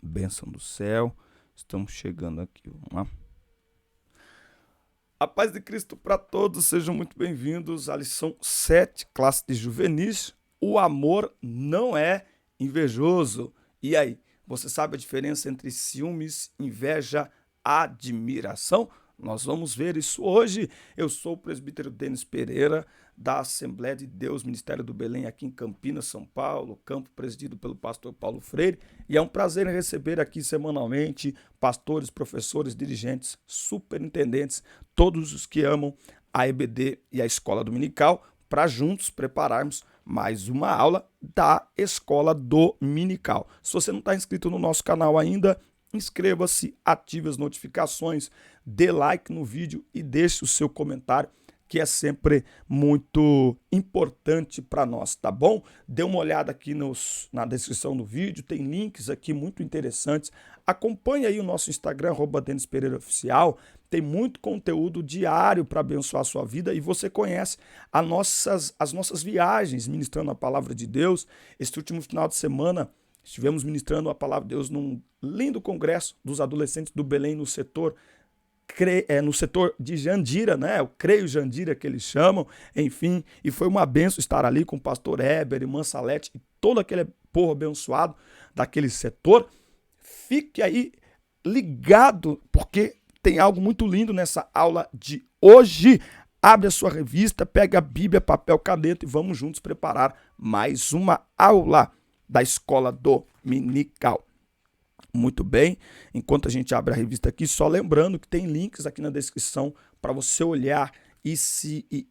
Bênção do céu. Estamos chegando aqui. Vamos lá. A paz de Cristo para todos. Sejam muito bem-vindos à lição 7, classe de juvenis. O amor não é invejoso. E aí, você sabe a diferença entre ciúmes, inveja, admiração? Nós vamos ver isso hoje. Eu sou o presbítero Denis Pereira, da Assembleia de Deus, Ministério do Belém, aqui em Campinas, São Paulo, campo presidido pelo pastor Paulo Freire. E é um prazer receber aqui semanalmente pastores, professores, dirigentes, superintendentes, todos os que amam a EBD e a Escola Dominical, para juntos prepararmos mais uma aula da Escola Dominical. Se você não está inscrito no nosso canal ainda, inscreva-se, ative as notificações, dê like no vídeo e deixe o seu comentário, que é sempre muito importante para nós, tá bom? Dê uma olhada aqui na descrição do vídeo, tem links aqui muito interessantes. Acompanhe aí o nosso Instagram, @DenisPereiraOficial, tem muito conteúdo diário para abençoar a sua vida e você conhece as nossas viagens ministrando a palavra de Deus. Este último final de semana estivemos ministrando a palavra de Deus num lindo congresso dos adolescentes do Belém no setor de Jandira, né? O Creio Jandira que eles chamam, enfim, e foi uma benção estar ali com o pastor Heber, irmã Salete e todo aquele povo abençoado daquele setor. Fique aí ligado, porque tem algo muito lindo nessa aula de hoje. Abre a sua revista, pega a Bíblia, papel, caneta e vamos juntos preparar mais uma aula da Escola Dominical. Muito bem, enquanto a gente abre a revista aqui, só lembrando que tem links aqui na descrição para você olhar e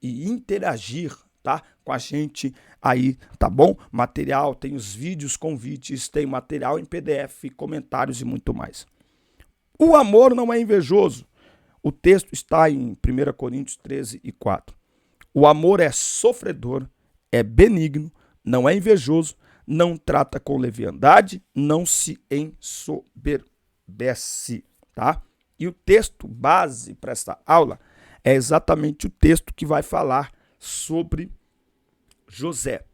interagir, tá? Com a gente aí, tá bom? Material, tem os vídeos, convites, tem material em PDF, comentários e muito mais. O amor não é invejoso. O texto está em 1 Coríntios 13:4. O amor é sofredor, é benigno, não é invejoso, não trata com leviandade, não se ensoberbece, tá? E o texto base para essa aula é exatamente o texto que vai falar sobre José,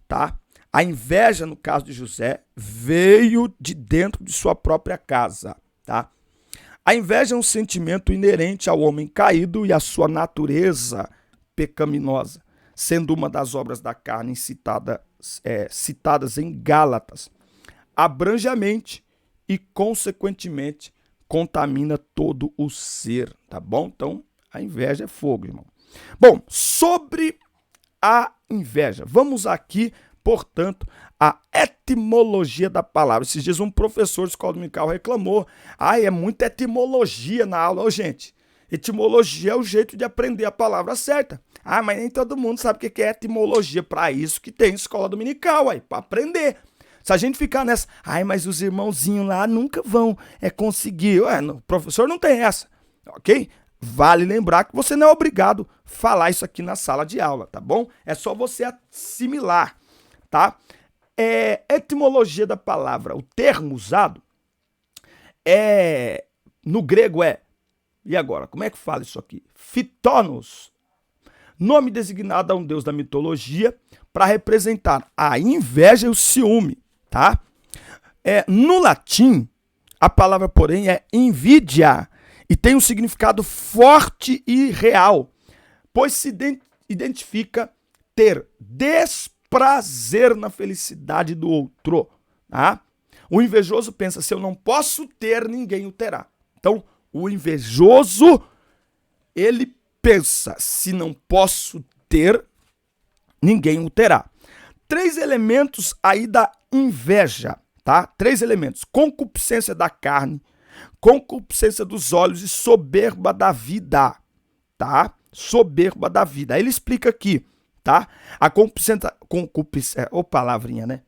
tá? A inveja, no caso de José, veio de dentro de sua própria casa, tá? A inveja é um sentimento inerente ao homem caído e à sua natureza pecaminosa, sendo uma das obras da carne citadas em Gálatas. Abrange a mente e, consequentemente, contamina todo o ser, tá bom? Então, a inveja é fogo, irmão. Bom, sobre a inveja, vamos aqui, portanto, a etimologia da palavra. Esses dias um professor de escola dominical reclamou, é muita etimologia na aula. Ô, gente, etimologia é o jeito de aprender a palavra certa. Mas nem todo mundo sabe o que é etimologia. Para isso que tem escola dominical, para aprender. Se a gente ficar nessa, mas os irmãozinhos lá nunca vão conseguir. O professor não tem essa, ok? Vale lembrar que você não é obrigado a falar isso aqui na sala de aula, tá bom? É só você assimilar, tá? Etimologia da palavra. O termo usado no grego e agora, como é que fala isso aqui? Phytonos. Nome designado a um deus da mitologia para representar a inveja e o ciúme, tá? No latim, a palavra, porém, é invidia e tem um significado forte e real, pois se identifica ter desprazer na felicidade do outro, tá? O invejoso pensa, se eu não posso ter, ninguém o terá. Então, o invejoso, ele pensa, se não posso ter, ninguém o terá. 3 elementos aí da inveja, tá? 3 elementos: concupiscência da carne, concupiscência dos olhos e soberba da vida, tá? Soberba da vida. Aí ele explica aqui, tá? A concupiscência, palavrinha, né?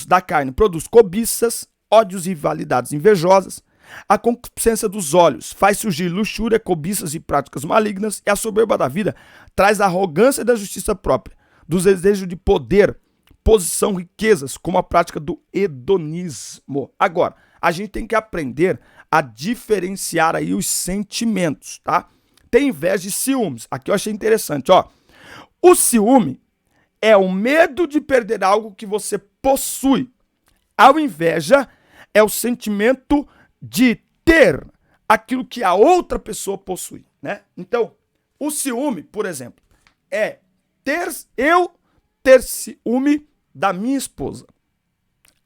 Da carne, produz cobiças, ódios e rivalidades invejosas. A concupiscência dos olhos faz surgir luxúria, cobiças e práticas malignas, e a soberba da vida traz a arrogância da justiça própria, dos desejos de poder, posição, riquezas, como a prática do hedonismo. Agora, a gente tem que aprender a diferenciar aí os sentimentos, tá? Tem inveja e ciúmes. Aqui eu achei interessante, ó. O ciúme é o medo de perder algo que você possui. A inveja é o sentimento de ter aquilo que a outra pessoa possui, né? Então, o ciúme, por exemplo, é eu ter ciúme da minha esposa.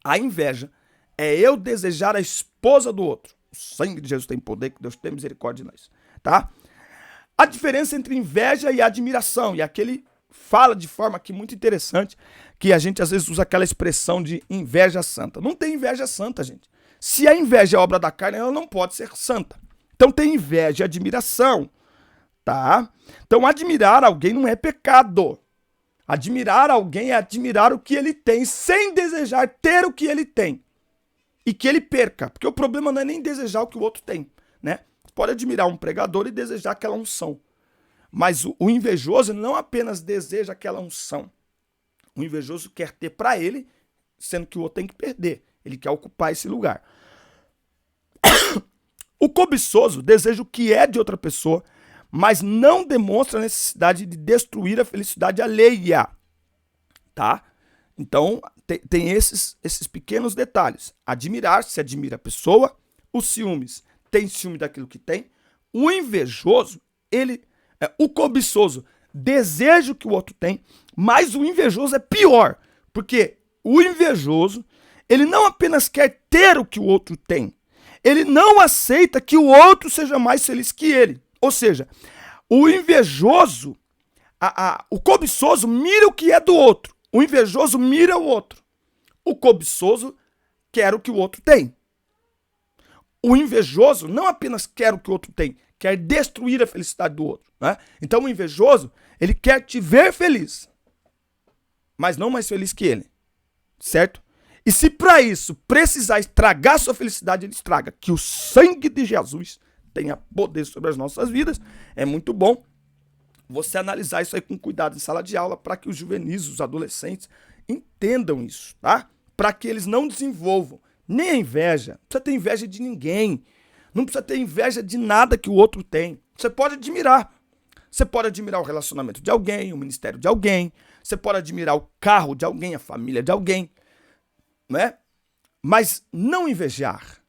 A inveja é eu desejar a esposa do outro. O sangue de Jesus tem poder, que Deus tem misericórdia de nós, tá? A diferença entre inveja e admiração, e aqui ele fala de forma aqui muito interessante, que a gente às vezes usa aquela expressão de inveja santa. Não tem inveja santa, gente. Se a inveja é obra da carne, ela não pode ser santa. Então tem inveja e admiração, tá? Então admirar alguém não é pecado. Admirar alguém é admirar o que ele tem, sem desejar ter o que ele tem. E que ele perca, porque o problema não é nem desejar o que o outro tem, né? Você pode admirar um pregador e desejar aquela unção. Mas o invejoso não apenas deseja aquela unção. O invejoso quer ter para ele, sendo que o outro tem que perder. Ele quer ocupar esse lugar. O cobiçoso deseja o que é de outra pessoa, mas não demonstra a necessidade de destruir a felicidade alheia, tá? Então, tem esses pequenos detalhes. Admirar, se admira a pessoa. Os ciúmes, tem ciúme daquilo que tem. O invejoso, o cobiçoso, deseja o que o outro tem, mas o invejoso é pior, porque o invejoso, ele não apenas quer ter o que o outro tem, ele não aceita que o outro seja mais feliz que ele. Ou seja, o invejoso, o cobiçoso mira o que é do outro, o invejoso mira o outro. O cobiçoso quer o que o outro tem. O invejoso não apenas quer o que o outro tem, quer destruir a felicidade do outro, né? Então o invejoso, ele quer te ver feliz, mas não mais feliz que ele, certo? E se para isso precisar estragar sua felicidade, ele estraga. Que o sangue de Jesus tenha poder sobre as nossas vidas. É muito bom você analisar isso aí com cuidado em sala de aula, para que os juvenis, os adolescentes, entendam isso, tá? Para que eles não desenvolvam nem a inveja. Não precisa ter inveja de ninguém. Não precisa ter inveja de nada que o outro tem. Você pode admirar. Você pode admirar o relacionamento de alguém, o ministério de alguém. Você pode admirar o carro de alguém, a família de alguém, né? Mas não invejar.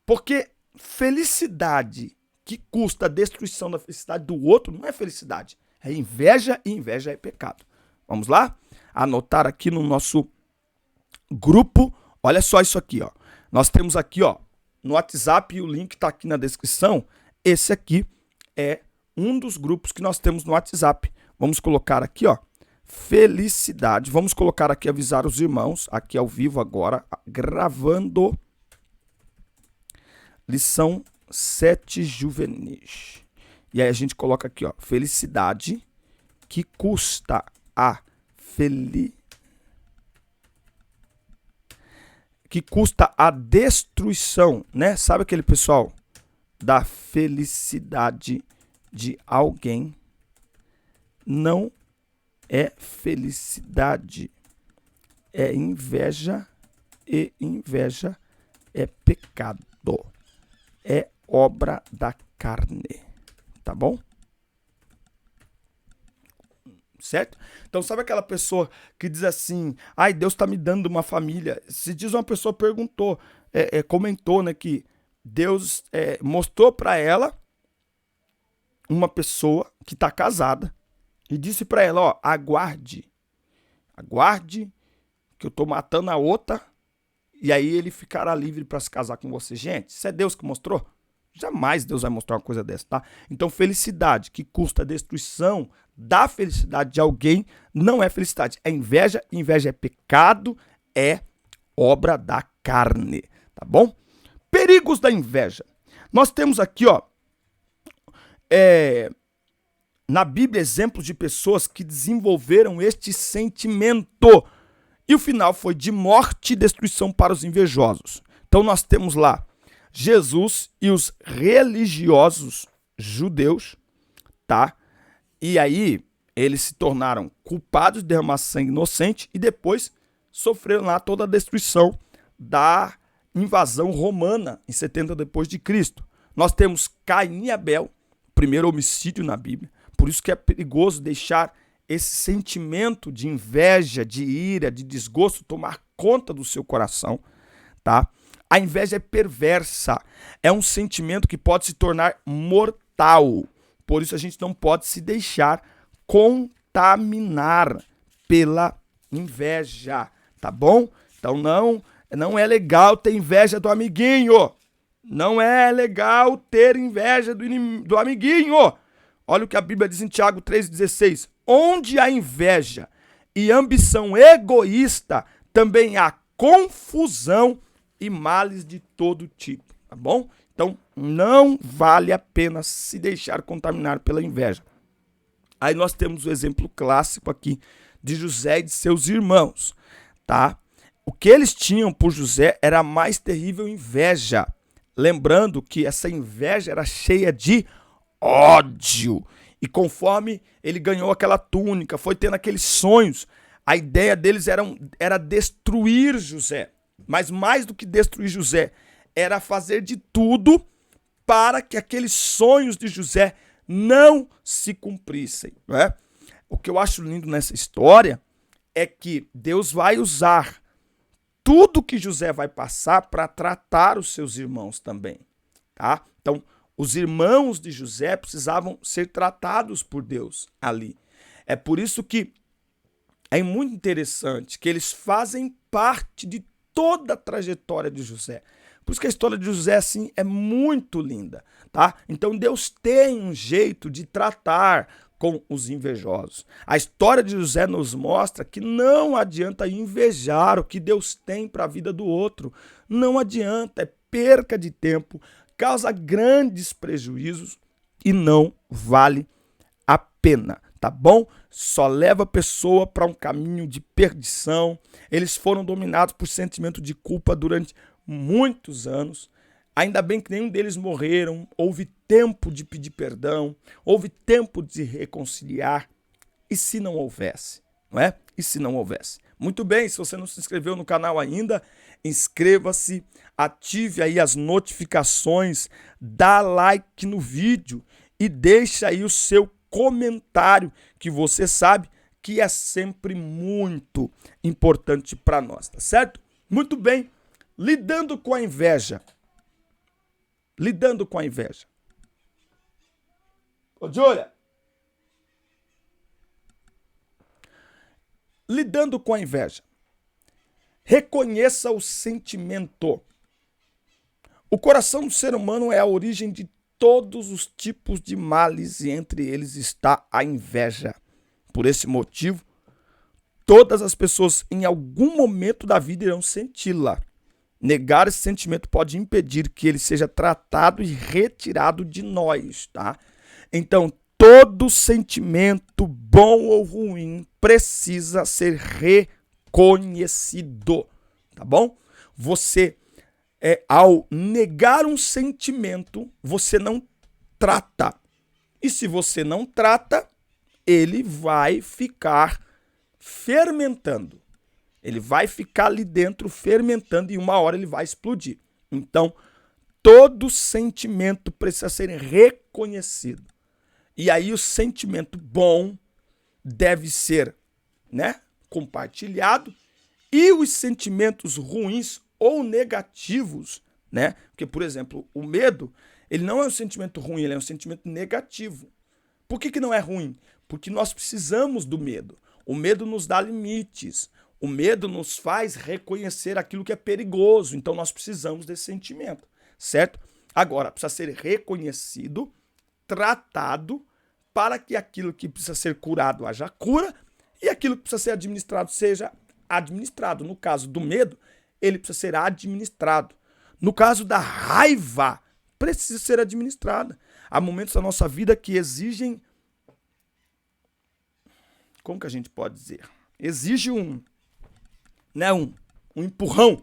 Porque felicidade que custa a destruição da felicidade do outro não é felicidade. É inveja, e inveja é pecado. Vamos lá? Anotar aqui no nosso grupo. Olha só isso aqui, ó. Nós temos aqui, ó, no WhatsApp, e o link tá aqui na descrição. Esse aqui é um dos grupos que nós temos no WhatsApp. Vamos colocar aqui, ó, felicidade. Vamos colocar aqui, avisar os irmãos, aqui ao vivo agora, gravando lição 7 juvenis. E aí a gente coloca aqui, ó, felicidade que custa a que custa a destruição, né? Sabe aquele pessoal da felicidade de alguém? Não é felicidade, é inveja, e inveja é pecado, é obra da carne, tá bom? Certo? Então sabe aquela pessoa que diz assim, ai, Deus tá me dando uma família. Se diz uma pessoa perguntou, comentou, né, que Deus mostrou para ela uma pessoa que tá casada e disse para ela, ó, aguarde que eu tô matando a outra e aí ele ficará livre para se casar com você. Gente, isso é Deus que mostrou? Jamais Deus vai mostrar uma coisa dessa, tá? Então, felicidade que custa a destruição da felicidade de alguém não é felicidade. É inveja, inveja é pecado, é obra da carne, tá bom? Perigos da inveja. Nós temos aqui, ó, na Bíblia, exemplos de pessoas que desenvolveram este sentimento. E o final foi de morte e destruição para os invejosos. Então, nós temos lá Jesus e os religiosos judeus, tá? E aí eles se tornaram culpados de derramar sangue inocente e depois sofreram lá toda a destruição da invasão romana em 70 depois de Cristo. Nós temos Caim e Abel, primeiro homicídio na Bíblia. Por isso que é perigoso deixar esse sentimento de inveja, de ira, de desgosto tomar conta do seu coração, tá? A inveja é perversa, é um sentimento que pode se tornar mortal. Por isso a gente não pode se deixar contaminar pela inveja, tá bom? Então não é legal ter inveja do amiguinho. Não é legal ter inveja do amiguinho. Olha o que a Bíblia diz em Tiago 3,16. Onde há inveja e ambição egoísta, também há confusão e males de todo tipo, tá bom? Então, não vale a pena se deixar contaminar pela inveja. Aí nós temos o exemplo clássico aqui de José e de seus irmãos, tá? O que eles tinham por José era a mais terrível inveja. Lembrando que essa inveja era cheia de ódio. E conforme ele ganhou aquela túnica, foi tendo aqueles sonhos, a ideia deles era destruir José. Mas mais do que destruir José, era fazer de tudo para que aqueles sonhos de José não se cumprissem, né? O que eu acho lindo nessa história é que Deus vai usar tudo que José vai passar para tratar os seus irmãos também, tá? Então, os irmãos de José precisavam ser tratados por Deus ali. É por isso que é muito interessante que eles fazem parte de toda a trajetória de José. Por isso que a história de José, assim, é muito linda, tá? Então Deus tem um jeito de tratar com os invejosos. A história de José nos mostra que não adianta invejar o que Deus tem para a vida do outro. Não adianta, é perca de tempo, causa grandes prejuízos e não vale a pena, tá bom? Só leva a pessoa para um caminho de perdição. Eles foram dominados por sentimento de culpa durante muitos anos. Ainda bem que nenhum deles morreram. Houve tempo de pedir perdão, houve tempo de se reconciliar. E se não houvesse, não é? E se não houvesse? Muito bem, se você não se inscreveu no canal ainda, inscreva-se, ative aí as notificações, dá like no vídeo e deixa aí o seu comentário, que você sabe que é sempre muito importante para nós, tá certo? Muito bem, lidando com a inveja. Lidando com a inveja. Ô, Júlia! Lidando com a inveja. Reconheça o sentimento. O coração do ser humano é a origem de todos os tipos de males e entre eles está a inveja. Por esse motivo, todas as pessoas em algum momento da vida irão senti-la. Negar esse sentimento pode impedir que ele seja tratado e retirado de nós, tá? Então, todo sentimento, bom ou ruim, precisa ser reconhecido, tá bom? Você, ao negar um sentimento, você não trata. E se você não trata, ele vai ficar fermentando. Ele vai ficar ali dentro fermentando e uma hora ele vai explodir. Então, todo sentimento precisa ser reconhecido. E aí o sentimento bom deve ser, né, compartilhado, e os sentimentos ruins ou negativos, né? Porque, por exemplo, o medo, ele não é um sentimento ruim, ele é um sentimento negativo. Por que não é ruim? Porque nós precisamos do medo. O medo nos dá limites. O medo nos faz reconhecer aquilo que é perigoso. Então nós precisamos desse sentimento, certo? Agora, precisa ser reconhecido, tratado, para que aquilo que precisa ser curado haja cura e aquilo que precisa ser administrado seja administrado. No caso do medo, ele precisa ser administrado. No caso da raiva, precisa ser administrada. Há momentos da nossa vida que exigem, como que a gente pode dizer? Exige um empurrão,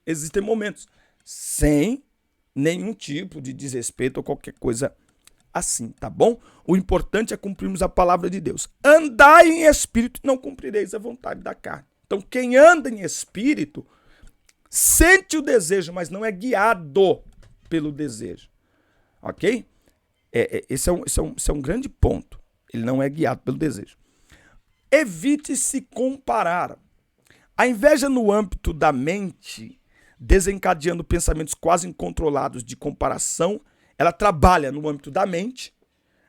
Existem momentos sem nenhum tipo de desrespeito ou qualquer coisa assim, tá bom? O importante é cumprirmos a palavra de Deus. Andai em espírito e não cumprireis a vontade da carne. Então, quem anda em espírito sente o desejo, mas não é guiado pelo desejo, ok? Esse é um grande ponto. Ele não é guiado pelo desejo. Evite se comparar. A inveja no âmbito da mente desencadeando pensamentos quase incontrolados de comparação. Ela trabalha no âmbito da mente,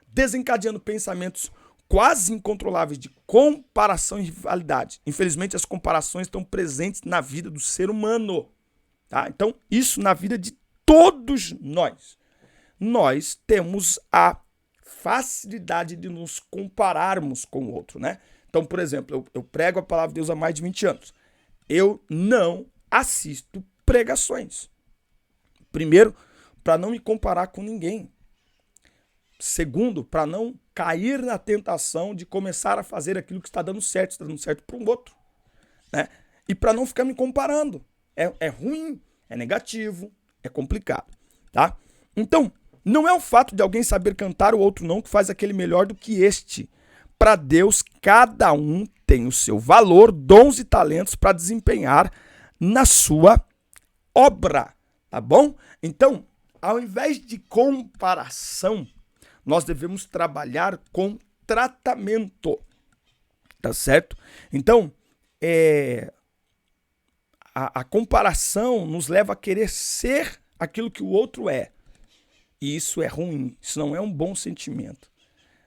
desencadeando pensamentos quase incontroláveis de comparação e rivalidade. Infelizmente, as comparações estão presentes na vida do ser humano. Tá? Então, isso na vida de todos nós. Nós temos a facilidade de nos compararmos com o outro, né? Então, por exemplo, eu prego a palavra de Deus há mais de 20 anos. Eu não assisto pregações. Primeiro, para não me comparar com ninguém. Segundo, para não cair na tentação de começar a fazer aquilo que está dando certo para um outro, né? E para não ficar me comparando. É ruim, é negativo, é complicado, tá? Então, não é o fato de alguém saber cantar o outro não que faz aquele melhor do que este. Para Deus, cada um tem o seu valor, dons e talentos para desempenhar na sua obra, tá bom? Então, ao invés de comparação, nós devemos trabalhar com tratamento, tá certo? Então, a comparação nos leva a querer ser aquilo que o outro é. E isso é ruim, isso não é um bom sentimento,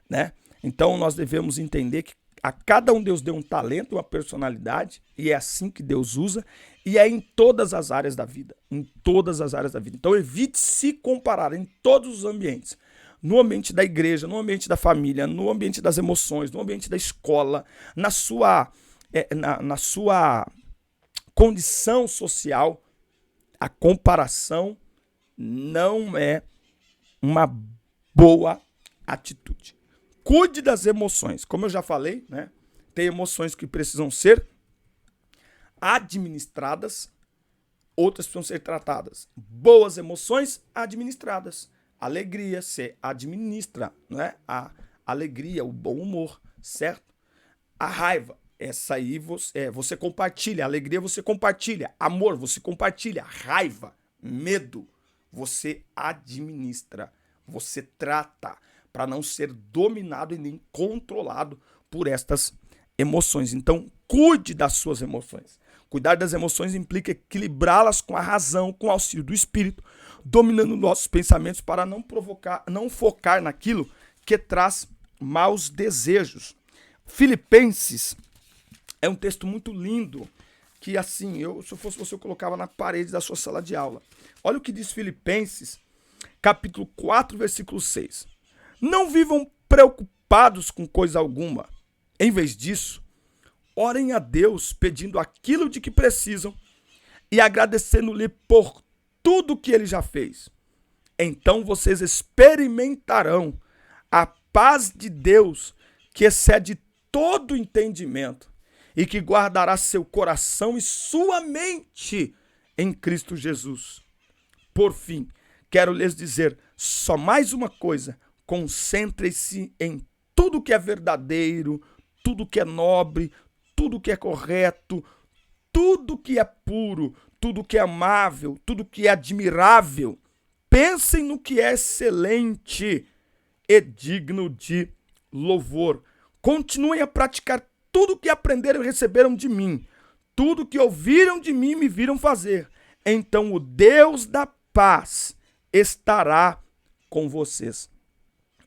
né? Então, nós devemos entender que a cada um Deus deu um talento, uma personalidade, e é assim que Deus usa, e é em todas as áreas da vida, em todas as áreas da vida. Então, evite se comparar em todos os ambientes. No ambiente da igreja, no ambiente da família, no ambiente das emoções, no ambiente da escola, na sua condição social, a comparação não é uma boa atitude. Cuide das emoções. Como eu já falei, né? Tem emoções que precisam ser administradas, outras precisam ser tratadas. Boas emoções administradas. Alegria, você administra, né? A alegria, o bom humor, certo? A raiva, essa aí você compartilha. A alegria você compartilha. Amor, você compartilha. Raiva, medo, você administra. Você trata para não ser dominado e nem controlado por estas emoções. Então, cuide das suas emoções. Cuidar das emoções implica equilibrá-las com a razão, com o auxílio do Espírito, dominando nossos pensamentos para não focar naquilo que traz maus desejos. Filipenses é um texto muito lindo que, assim, se eu fosse você, eu colocava na parede da sua sala de aula. Olha o que diz Filipenses, capítulo 4, versículo 6. Não vivam preocupados com coisa alguma. Em vez disso, orem a Deus pedindo aquilo de que precisam e agradecendo-lhe por tudo que ele já fez. Então vocês experimentarão a paz de Deus que excede todo entendimento e que guardará seu coração e sua mente em Cristo Jesus. Por fim, quero lhes dizer só mais uma coisa: concentre-se em tudo que é verdadeiro, tudo que é nobre, tudo que é correto, tudo que é puro, tudo que é amável, tudo que é admirável. Pensem no que é excelente e digno de louvor. Continuem a praticar tudo que aprenderam e receberam de mim, tudo que ouviram de mim e me viram fazer. Então o Deus da paz estará com vocês.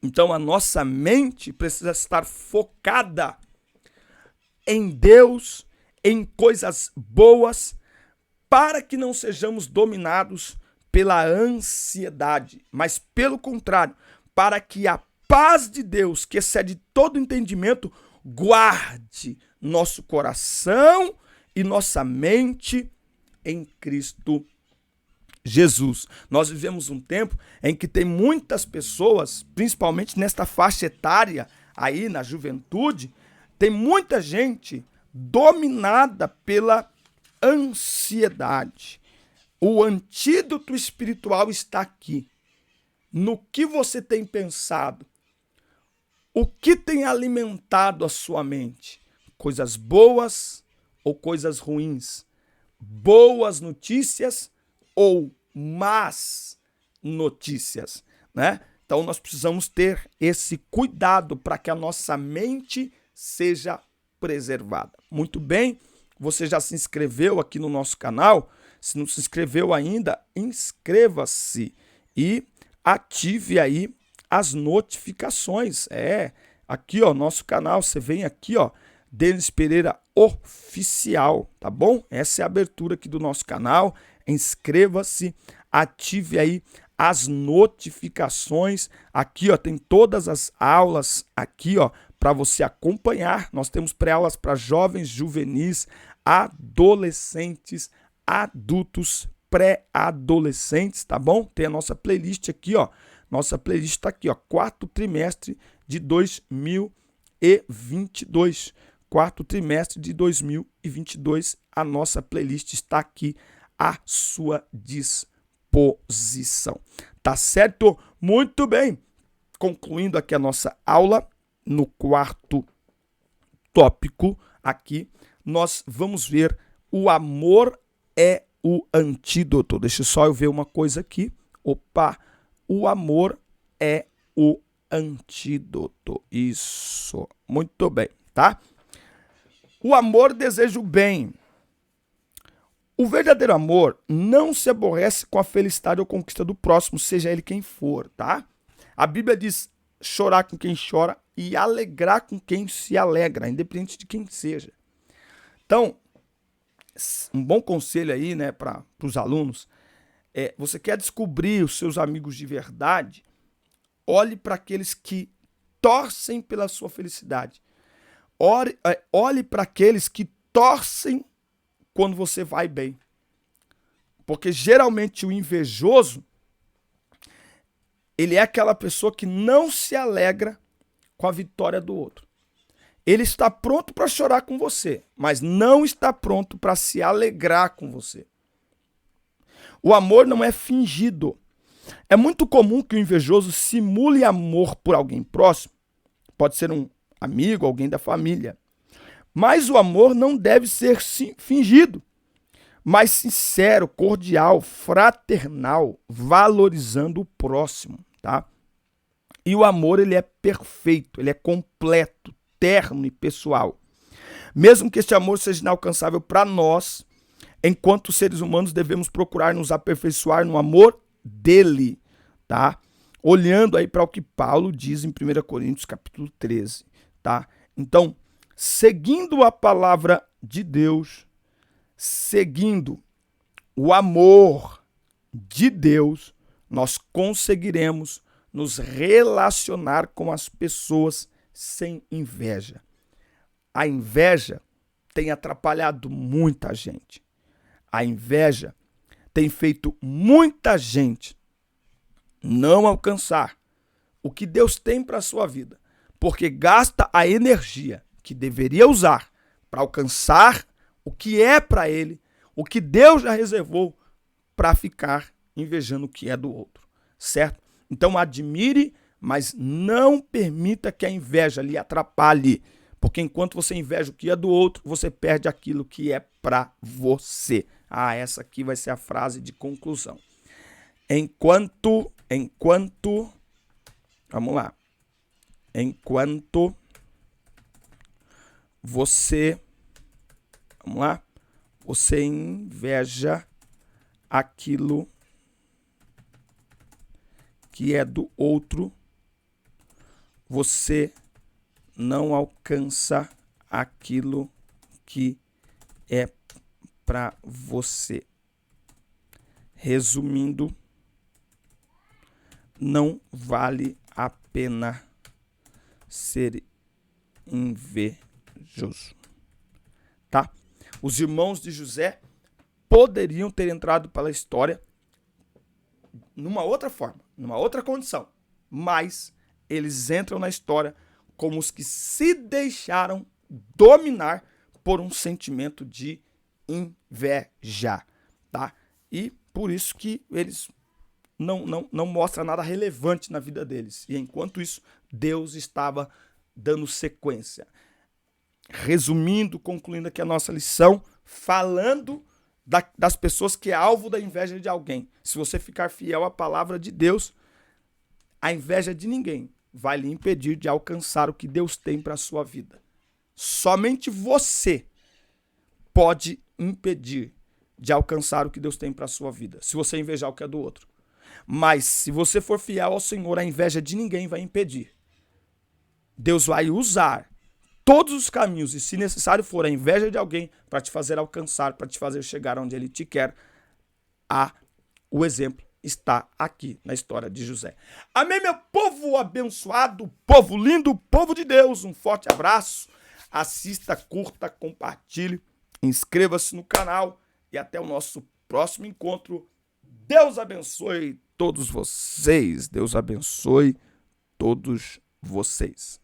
Então a nossa mente precisa estar focada em Deus, em coisas boas, para que não sejamos dominados pela ansiedade, mas pelo contrário, para que a paz de Deus, que excede todo entendimento, guarde nosso coração e nossa mente em Cristo Jesus. Nós vivemos um tempo em que tem muitas pessoas, principalmente nesta faixa etária, aí na juventude, tem muita gente dominada pela ansiedade. O antídoto espiritual está aqui. No que você tem pensado? O que tem alimentado a sua mente? Coisas boas ou coisas ruins? Boas notícias ou más notícias, né? Então nós precisamos ter esse cuidado para que a nossa mente seja preservada. Muito bem, você já se inscreveu aqui no nosso canal? Se não se inscreveu ainda, inscreva-se e ative aí as notificações. Aqui, ó, nosso canal, você vem aqui, ó, Denis Pereira Oficial, tá bom? Essa é a abertura aqui do nosso canal. Inscreva-se, ative aí as notificações. Aqui, ó, tem todas as aulas aqui, ó, para você acompanhar. Nós temos pré-aulas para jovens, juvenis, adolescentes, adultos, pré-adolescentes, tá bom? Tem a nossa playlist aqui, ó. Nossa playlist tá aqui, ó, quarto trimestre de 2022. Quarto trimestre de 2022, a nossa playlist está aqui à sua disposição. Tá certo? Muito bem. Concluindo aqui a nossa aula, no quarto tópico aqui, nós vamos ver o amor é o antídoto. Deixa só eu ver uma coisa aqui. Opa, o amor é o antídoto. Isso, muito bem, tá? O amor deseja o bem. O verdadeiro amor não se aborrece com a felicidade ou conquista do próximo, seja ele quem for, tá? A Bíblia diz chorar com quem chora e alegrar com quem se alegra, independente de quem seja. Então, um bom conselho aí, né, para os alunos, você quer descobrir os seus amigos de verdade, olhe para aqueles que torcem pela sua felicidade. Olhe para aqueles que torcem quando você vai bem. Porque geralmente o invejoso, ele é aquela pessoa que não se alegra com a vitória do outro. Ele está pronto para chorar com você, mas não está pronto para se alegrar com você. O amor não é fingido. É muito comum que o invejoso simule amor por alguém próximo. Pode ser um amigo, alguém da família. Mas o amor não deve ser fingido, mas sincero, cordial, fraternal, valorizando o próximo, tá? E o amor, ele é perfeito, ele é completo, terno e pessoal. Mesmo que este amor seja inalcançável para nós, enquanto seres humanos devemos procurar nos aperfeiçoar no amor dele, tá? Olhando aí para o que Paulo diz em 1 Coríntios capítulo 13, tá? Então, seguindo a palavra de Deus, seguindo o amor de Deus, nós conseguiremos nos relacionar com as pessoas sem inveja. A inveja tem atrapalhado muita gente. A inveja tem feito muita gente não alcançar o que Deus tem para a sua vida, porque gasta a energia que deveria usar para alcançar o que é para ele, o que Deus já reservou, para ficar invejando o que é do outro, certo? Então admire, mas não permita que a inveja lhe atrapalhe, porque enquanto você inveja o que é do outro, você perde aquilo que é para você. Essa aqui vai ser a frase de conclusão. Vamos lá. Enquanto você inveja aquilo que é do outro, você não alcança aquilo que é para você. Resumindo, não vale a pena ser invejoso, tá? Os irmãos de José poderiam ter entrado pela história numa outra forma, numa outra condição, mas eles entram na história como os que se deixaram dominar por um sentimento de inveja, tá? E por isso que eles não mostram nada relevante na vida deles. E enquanto isso, Deus estava dando sequência. Resumindo, concluindo aqui a nossa lição, falando das pessoas que é alvo da inveja de alguém. Se você ficar fiel à palavra de Deus, a inveja de ninguém vai lhe impedir de alcançar o que Deus tem para a sua vida. Somente você pode impedir de alcançar o que Deus tem para a sua vida, se você invejar o que é do outro. Mas se você for fiel ao Senhor, a inveja de ninguém vai impedir. Deus vai usar todos os caminhos, e se necessário for a inveja de alguém, para te fazer alcançar, para te fazer chegar onde Ele te quer. O exemplo está aqui na história de José. Amém, meu povo abençoado, povo lindo, povo de Deus. Um forte abraço. Assista, curta, compartilhe, inscreva-se no canal e até o nosso próximo encontro. Deus abençoe todos vocês. Deus abençoe todos vocês.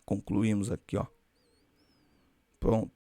Concluímos aqui, ó. Pronto.